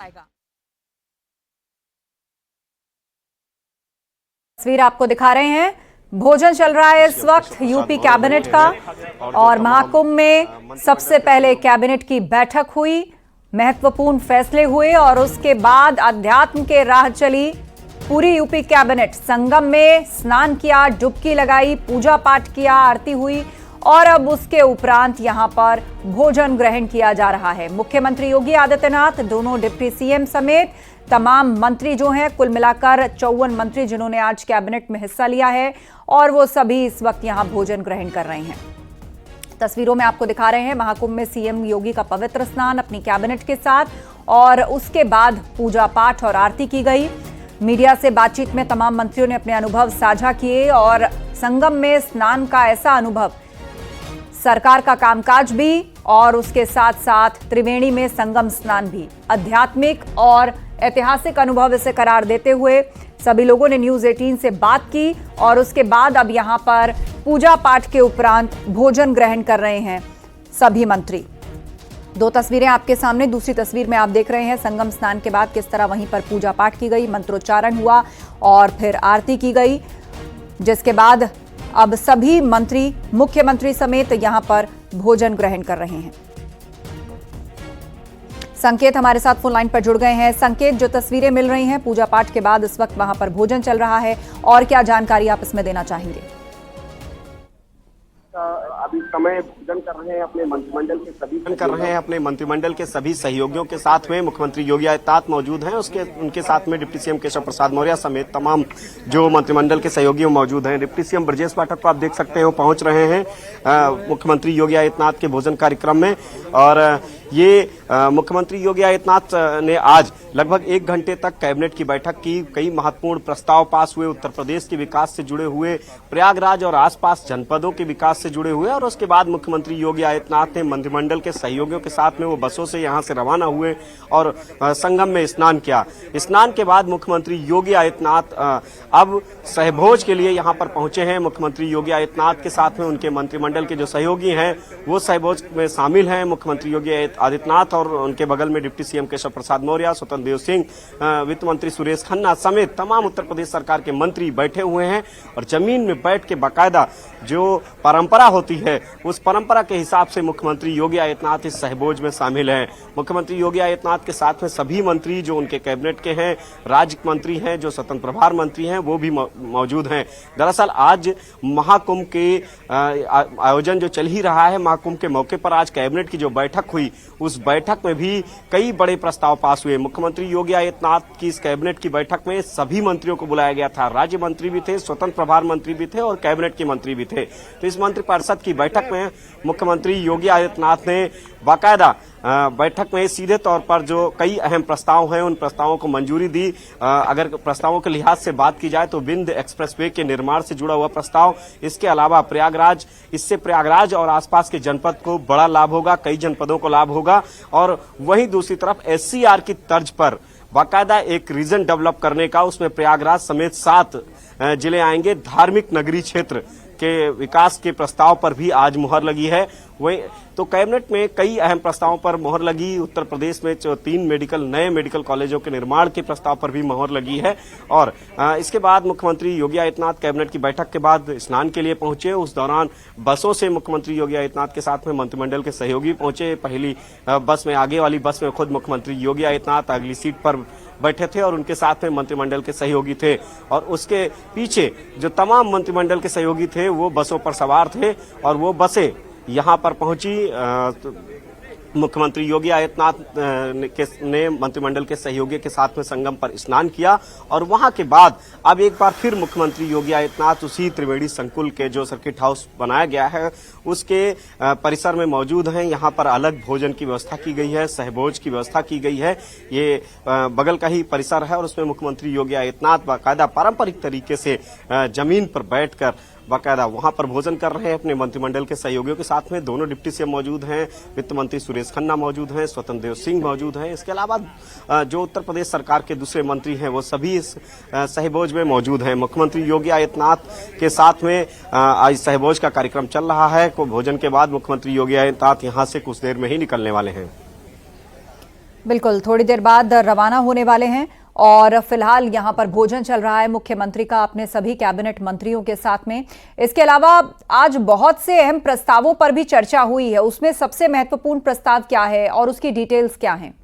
जाएगा। तस्वीर आपको दिखा रहे हैं, भोजन चल रहा है इस वक्त यूपी कैबिनेट का और महाकुंभ में सबसे पहले कैबिनेट की बैठक हुई, महत्वपूर्ण फैसले हुए और उसके बाद अध्यात्म के राह चली पूरी यूपी कैबिनेट। संगम में स्नान किया, डुबकी लगाई, पूजा पाठ किया, आरती हुई और अब उसके उपरांत यहां पर भोजन ग्रहण किया जा रहा है। मुख्यमंत्री योगी आदित्यनाथ, दोनों डिप्टी सीएम समेत तमाम मंत्री जो हैं, कुल मिलाकर 54 मंत्री जिन्होंने आज कैबिनेट में हिस्सा लिया है और वो सभी इस वक्त यहां भोजन ग्रहण कर रहे हैं। तस्वीरों में आपको दिखा रहे हैं महाकुंभ में सीएम योगी का पवित्र स्नान अपनी कैबिनेट के साथ और उसके बाद पूजा पाठ और आरती की गई। मीडिया से बातचीत में तमाम मंत्रियों ने अपने अनुभव साझा किए और संगम में स्नान का ऐसा अनुभव, सरकार का कामकाज भी और उसके साथ साथ त्रिवेणी में संगम स्नान भी आध्यात्मिक और ऐतिहासिक अनुभव इसे करार देते हुए सभी लोगों ने न्यूज़ 18 से बात की और उसके बाद अब यहां पर पूजा पाठ के उपरांत भोजन ग्रहण कर रहे हैं सभी मंत्री। दो तस्वीरें आपके सामने, दूसरी तस्वीर में आप देख रहे हैं संगम स्नान के बाद किस तरह वहीं पर पूजा पाठ की गई, मंत्रोच्चारण हुआ और फिर आरती की गई, जिसके बाद अब सभी मंत्री मुख्यमंत्री समेत यहां पर भोजन ग्रहण कर रहे हैं। संकेत हमारे साथ फोन लाइन पर जुड़ गए हैं। संकेत, जो तस्वीरें मिल रही हैं पूजा पाठ के बाद इस वक्त वहां पर भोजन चल रहा है और क्या जानकारी आप इसमें देना चाहेंगे? अभी समय भोजन कर रहे हैं अपने मंत्रिमंडल के सभी सहयोगियों के साथ में मुख्यमंत्री योगी आदित्यनाथ मौजूद हैं, उनके साथ में डिप्टी सीएम केशव प्रसाद मौर्य समेत तमाम जो मंत्रिमंडल के सहयोगी मौजूद हैं। डिप्टी सीएम ब्रजेश पाठक को आप देख सकते हैं, वो पहुंच रहे हैं मुख्यमंत्री योगी आदित्यनाथ के भोजन कार्यक्रम में और ये मुख्यमंत्री योगी आदित्यनाथ ने आज लगभग 1 घंटे तक कैबिनेट की बैठक की। कई महत्वपूर्ण प्रस्ताव पास हुए, उत्तर प्रदेश के विकास से जुड़े हुए, प्रयागराज और आसपास जनपदों के विकास से जुड़े हुए और उसके बाद मुख्यमंत्री योगी आदित्यनाथ ने मंत्रिमंडल के सहयोगियों के साथ में वो बसों से यहां से रवाना हुए और संगम में स्नान किया। स्नान के बाद मुख्यमंत्री योगी आदित्यनाथ अब सहभोज के लिए यहां पर पहुंचे हैं। मुख्यमंत्री योगी आदित्यनाथ के साथ में उनके मंत्रिमंडल के जो सहयोगी हैं वो सहभोज में शामिल हैं। मुख्यमंत्री योगी आदित्यनाथ और उनके बगल में डिप्टी सीएम केशव प्रसाद मौर्य, स्वतंत्र देव सिंह, वित्त मंत्री सुरेश खन्ना समेत तमाम उत्तर प्रदेश सरकार के मंत्री बैठे हुए हैं और जमीन में बैठ के बाकायदा जो परंपरा होती है उस परंपरा के हिसाब से मुख्यमंत्री योगी आदित्यनाथ इस सहभोज में शामिल हैं। मुख्यमंत्री योगी आदित्यनाथ के साथ में सभी मंत्री जो उनके कैबिनेट के हैं, राज्य मंत्री हैं, जो स्वतंत्र प्रभार मंत्री हैं, वो भी मौजूद हैं। दरअसल आज महाकुंभ के आयोजन जो चल ही रहा है, महाकुंभ के मौके पर आज कैबिनेट की जो बैठक हुई उस बैठक में भी कई बड़े प्रस्ताव पास हुए। मुख्यमंत्री योगी आदित्यनाथ की इस कैबिनेट की बैठक में सभी मंत्रियों को बुलाया गया था, राज्य मंत्री भी थे, स्वतंत्र प्रभार मंत्री भी थे और कैबिनेट के मंत्री भी थे। तो इस मंत्रिपरिषद की बैठक में मुख्यमंत्री योगी आदित्यनाथ ने बाकायदा बैठक में सीधे तौर पर जो कई अहम प्रस्ताव हैं उन प्रस्तावों को मंजूरी दी। अगर प्रस्तावों के लिहाज से बात की जाए तो विंध्य एक्सप्रेसवे के निर्माण से जुड़ा हुआ प्रस्ताव, इसके अलावा प्रयागराज, इससे प्रयागराज और आसपास के जनपद को बड़ा लाभ होगा, कई जनपदों को लाभ होगा और वहीं दूसरी तरफ एससीआर की तर्ज पर बाकायदा एक रीजन डेवलप करने का, उसमें प्रयागराज समेत 7 जिले आएंगे। धार्मिक नगरी क्षेत्र के विकास के प्रस्ताव पर भी आज मुहर लगी है। वही तो कैबिनेट में कई अहम प्रस्तावों पर मुहर लगी। उत्तर प्रदेश में 3 नए मेडिकल कॉलेजों के निर्माण के प्रस्ताव पर भी मुहर लगी है और इसके बाद मुख्यमंत्री योगी आदित्यनाथ कैबिनेट की बैठक के बाद स्नान के लिए पहुंचे। उस दौरान बसों से मुख्यमंत्री योगी आदित्यनाथ के साथ में मंत्रिमंडल के सहयोगी पहुंचे। पहली बस में, आगे वाली बस में खुद मुख्यमंत्री योगी आदित्यनाथ अगली सीट पर बैठे थे और उनके साथ में मंत्रिमंडल के सहयोगी थे और उसके पीछे जो तमाम मंत्रिमंडल के सहयोगी थे वो बसों पर सवार थे और वो बसें यहां पर पहुंची। मुख्यमंत्री योगी आदित्यनाथ ने मंत्रिमंडल के सहयोगी के साथ में संगम पर स्नान किया और वहां के बाद अब एक बार फिर मुख्यमंत्री योगी आदित्यनाथ उसी त्रिवेणी संकुल के जो सर्किट हाउस बनाया गया है उसके परिसर में मौजूद हैं। यहां पर अलग भोजन की व्यवस्था की गई है, सहभोज की व्यवस्था की गई है। ये बगल का ही परिसर है और उसमें मुख्यमंत्री योगी आदित्यनाथ बाकायदा पारंपरिक तरीके से जमीन पर बैठकर बाकायदा वहां पर भोजन कर रहे हैं अपने मंत्रिमंडल के सहयोगियों के साथ में। दोनों डिप्टी सीएम मौजूद हैं, वित्त मंत्री सुरेश खन्ना मौजूद हैं, स्वतंत्र देव सिंह मौजूद हैं। इसके अलावा जो उत्तर प्रदेश सरकार के दूसरे मंत्री हैं वो सभी इस सहभोज में मौजूद हैं। मुख्यमंत्री योगी आदित्यनाथ के साथ में आज सहभोज का कार्यक्रम चल रहा है। भोजन के बाद मुख्यमंत्री योगी आदित्यनाथ यहां से कुछ देर में ही निकलने वाले हैं। बिल्कुल, थोड़ी देर बाद रवाना होने वाले हैं और फिलहाल यहां पर भोजन चल रहा है मुख्यमंत्री का अपने सभी कैबिनेट मंत्रियों के साथ में। इसके अलावा आज बहुत से अहम प्रस्तावों पर भी चर्चा हुई है, उसमें सबसे महत्वपूर्ण प्रस्ताव क्या है और उसकी डिटेल्स क्या हैं?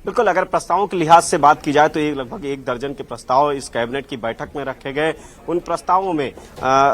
बिल्कुल, अगर प्रस्तावों के लिहाज से बात की जाए तो लगभग 1 दर्जन के प्रस्ताव इस कैबिनेट की बैठक में रखे गए। उन प्रस्तावों में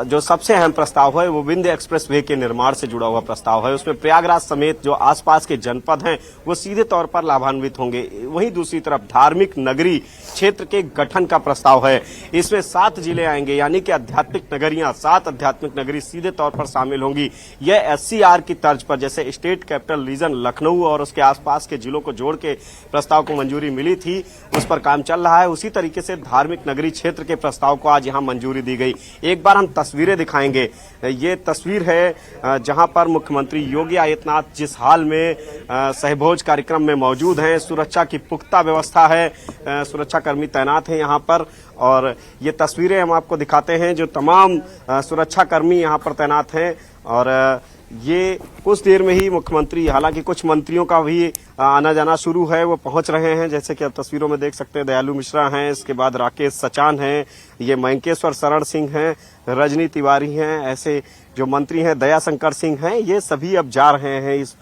जो सबसे अहम प्रस्ताव है वो विंध्य एक्सप्रेस वे के निर्माण से जुड़ा हुआ प्रस्ताव है। उसमें प्रयागराज समेत जो आसपास के जनपद हैं वो सीधे तौर पर लाभान्वित होंगे। वहीं दूसरी तरफ धार्मिक नगरी क्षेत्र के गठन का प्रस्ताव है। इसमें 7 जिले आएंगे, यानी कि आध्यात्मिक नगरियां, 7 आध्यात्मिक नगरी सीधे तौर पर शामिल होंगी। यह SCR की तर्ज पर, जैसे स्टेट कैपिटल रीजन लखनऊ और उसके आसपास के जिलों को जोड़ के प्रस्ताव को मंजूरी मिली थी, उस पर काम चल रहा है। उसी तरीके से धार्मिक नगरी क्षेत्र के प्रस्ताव को आज यहां मंजूरी दी गई। एक बार हम तस्वीरें दिखाएंगे। ये तस्वीर है जहां पर मुख्यमंत्री योगी आदित्यनाथ जिस हाल में सहभोज कार्यक्रम में मौजूद हैं। सुरक्षा की पुख्ता व्यवस्था है, सुरक्षाकर्मी तैनात हैं यहां पर, और ये तस्वीरें हम आपको दिखाते हैं जो तमाम सुरक्षाकर्मी यहां पर तैनात हैं। और ये कुछ देर में ही मुख्यमंत्री, हालांकि कुछ मंत्रियों का भी आना जाना शुरू है, वो पहुंच रहे हैं। जैसे कि आप तस्वीरों में देख सकते हैं, दयालु मिश्रा हैं, इसके बाद राकेश सचान हैं, ये मयंकेश्वर शरण सिंह हैं, रजनी तिवारी हैं, ऐसे जो मंत्री हैं, दयाशंकर सिंह हैं, ये सभी अब जा रहे हैं इस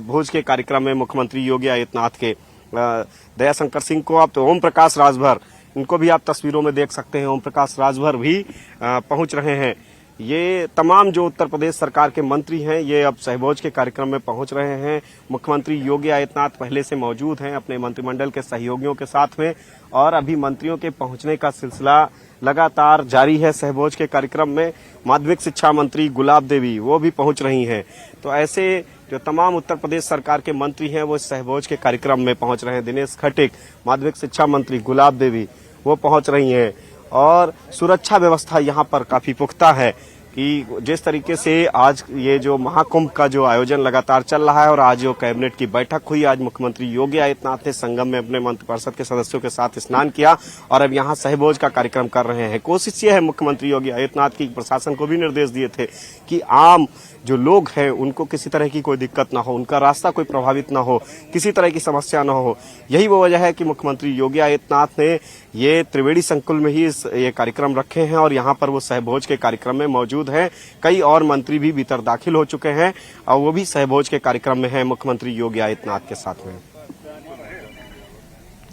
भोज के कार्यक्रम में मुख्यमंत्री योगी आदित्यनाथ के। दयाशंकर सिंह को आप तो ओम प्रकाश राजभर, इनको भी आप तस्वीरों में देख सकते हैं, ओम प्रकाश राजभर भी पहुंच रहे हैं। ये तमाम जो उत्तर प्रदेश सरकार के मंत्री हैं ये अब सहभोज के कार्यक्रम में पहुंच रहे हैं। मुख्यमंत्री योगी आदित्यनाथ पहले से मौजूद हैं अपने मंत्रिमंडल के सहयोगियों के साथ में, और अभी मंत्रियों के पहुंचने का सिलसिला लगातार जारी है। सहभोज के कार्यक्रम में माध्यमिक शिक्षा मंत्री गुलाब देवी वो भी पहुंच रही हैं। तो ऐसे जो तमाम उत्तर प्रदेश सरकार के मंत्री हैं वो सहभोज के कार्यक्रम में पहुंच रहे हैं। दिनेश खटीक, माध्यमिक शिक्षा मंत्री गुलाब देवी वो पहुंच रही हैं। और सुरक्षा व्यवस्था यहाँ पर काफी पुख्ता है कि जिस तरीके से आज ये जो महाकुंभ का जो आयोजन लगातार चल रहा है और आज जो कैबिनेट की बैठक हुई, आज मुख्यमंत्री योगी आदित्यनाथ ने संगम में अपने मंत्रिपरिषद के सदस्यों के साथ स्नान किया और अब यहाँ सहभोज का कार्यक्रम कर रहे हैं। कोशिश ये है मुख्यमंत्री योगी आदित्यनाथ की, प्रशासन को भी निर्देश दिए थे कि आम जो लोग हैं उनको किसी तरह की कोई दिक्कत ना हो, उनका रास्ता कोई प्रभावित ना हो, किसी तरह की समस्या ना हो। यही वो वजह है कि मुख्यमंत्री योगी आदित्यनाथ ने ये त्रिवेणी संकुल में ही ये कार्यक्रम रखे हैं और यहाँ पर वो सहभोज के कार्यक्रम में मौजूद हैं। कई और मंत्री भी भीतर दाखिल हो चुके हैं और वो भी सहभोज के कार्यक्रम में हैं मुख्यमंत्री योगी आदित्यनाथ के साथ में।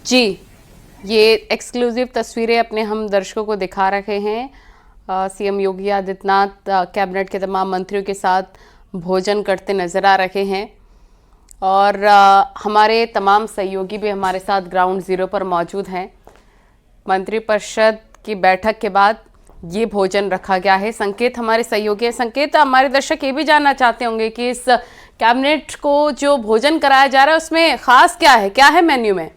जी, ये एक्सक्लूसिव तस्वीरें अपने हम दर्शकों को दिखा रहे हैं। सीएम योगी आदित्यनाथ कैबिनेट के तमाम मंत्रियों के साथ भोजन करते नजर आ रहे हैं और हमारे तमाम सहयोगी भी हमारे साथ ग्राउंड जीरो पर मौजूद हैं। मंत्रिपरिषद की बैठक के बाद ये भोजन रखा गया है। संकेत हमारे सहयोगी हैं। संकेत, हमारे दर्शक ये भी जानना चाहते होंगे कि इस कैबिनेट को जो भोजन कराया जा रहा है उसमें खास क्या है मेन्यू में?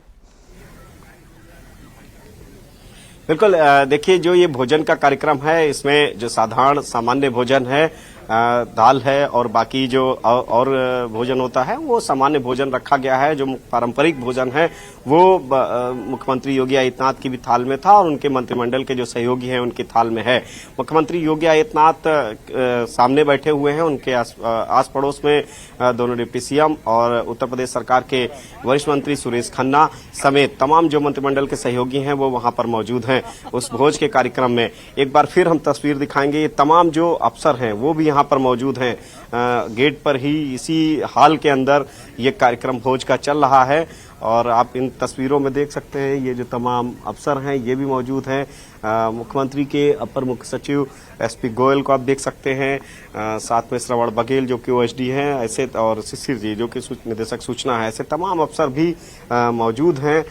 बिल्कुल, देखिए जो ये भोजन का कार्यक्रम है इसमें जो साधारण सामान्य भोजन है, दाल है और बाकी जो और भोजन होता है वो सामान्य भोजन रखा गया है। जो पारंपरिक भोजन है वो मुख्यमंत्री योगी आदित्यनाथ की भी थाल में था और उनके मंत्रिमंडल के जो सहयोगी हैं उनकी थाल में है। मुख्यमंत्री योगी आदित्यनाथ सामने बैठे हुए हैं, उनके आस पड़ोस में दोनों डिप्टी सीएम और उत्तर प्रदेश सरकार के वरिष्ठ मंत्री सुरेश खन्ना समेत तमाम जो मंत्रिमंडल के सहयोगी हैं वो वहां पर मौजूद हैं उस भोज के कार्यक्रम में। एक बार फिर हम तस्वीर दिखाएंगे। ये तमाम जो अफसर हैं वो भी यहाँ पर मौजूद हैं। गेट पर ही इसी हाल के अंदर ये कार्यक्रम भोज का चल रहा है और आप इन तस्वीरों में देख सकते हैं ये जो तमाम अफसर हैं ये भी मौजूद हैं। मुख्यमंत्री के अपर मुख्य सचिव एसपी गोयल को आप देख सकते हैं, साथ में श्रवण बघेल जो कि ओएसडी हैं, ऐसे और शिशिर जी जो कि निदेशक सूचना है, ऐसे तमाम अफसर भी मौजूद हैं।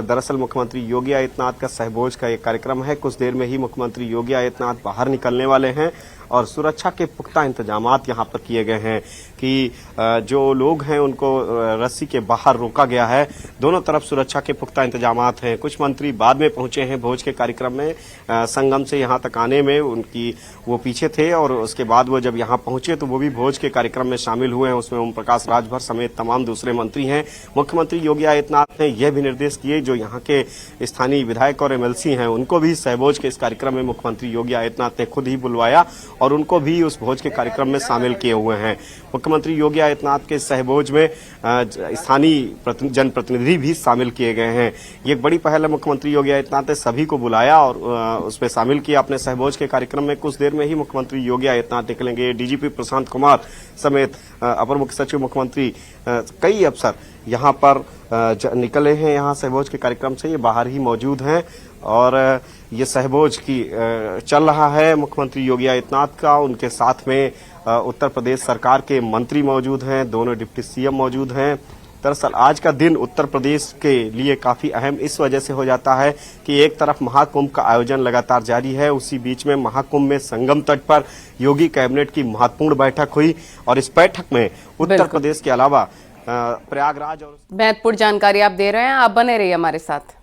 दरअसल मुख्यमंत्री योगी आदित्यनाथ का सहभोज का एक कार्यक्रम है। कुछ देर में ही मुख्यमंत्री योगी आदित्यनाथ बाहर निकलने वाले हैं और सुरक्षा के पुख्ता इंतजामात यहाँ पर किए गए हैं कि जो लोग हैं उनको रस्सी के बाहर रोका गया है। दोनों तरफ सुरक्षा के पुख्ता इंतजामात हैं। कुछ मंत्री बाद में पहुंचे हैं भोज के कार्यक्रम में, संगम से यहाँ तक आने में उनकी वो पीछे थे और उसके बाद वो जब यहाँ पहुंचे तो वो भी भोज के कार्यक्रम में शामिल हुए हैं। उसमें ओम प्रकाश राजभर समेत तमाम दूसरे मंत्री हैं। मुख्यमंत्री योगी आदित्यनाथ ने यह भी निर्देश दिए जो यहाँ के स्थानीय विधायक और एमएलसी हैं उनको भी सहभोज के इस कार्यक्रम में मुख्यमंत्री योगी आदित्यनाथ ने खुद ही बुलवाया और उनको भी उस भोज के कार्यक्रम में शामिल किए हुए हैं। मुख्यमंत्री योगी आदित्यनाथ के सहभोज में स्थानीय जनप्रतिनिधि भी शामिल किए गए हैं। ये एक बड़ी पहल है। मुख्यमंत्री योगी आदित्यनाथ ने सभी को बुलाया और उसमें शामिल किया अपने सहभोज के कार्यक्रम में। कुछ देर में ही मुख्यमंत्री योगी आदित्यनाथ निकलेंगे। डीजीपी प्रशांत कुमार समेत अपर मुख्य सचिव मुख्यमंत्री कई अफसर यहाँ पर निकले हैं। यहाँ सहभोज के कार्यक्रम से ये बाहर ही मौजूद हैं और ये सहभोज की चल रहा है मुख्यमंत्री योगी आदित्यनाथ का। उनके साथ में उत्तर प्रदेश सरकार के मंत्री मौजूद हैं, दोनों डिप्टी सीएम मौजूद हैं। दरअसल आज का दिन उत्तर प्रदेश के लिए काफी अहम इस वजह से हो जाता है कि एक तरफ महाकुंभ का आयोजन लगातार जारी है, उसी बीच में महाकुंभ में संगम तट पर योगी कैबिनेट की महत्वपूर्ण बैठक हुई और इस बैठक में उत्तर प्रदेश के अलावा प्रयागराज और महत्वपूर्ण जानकारी आप दे रहे हैं। आप बने रहिए हमारे साथ।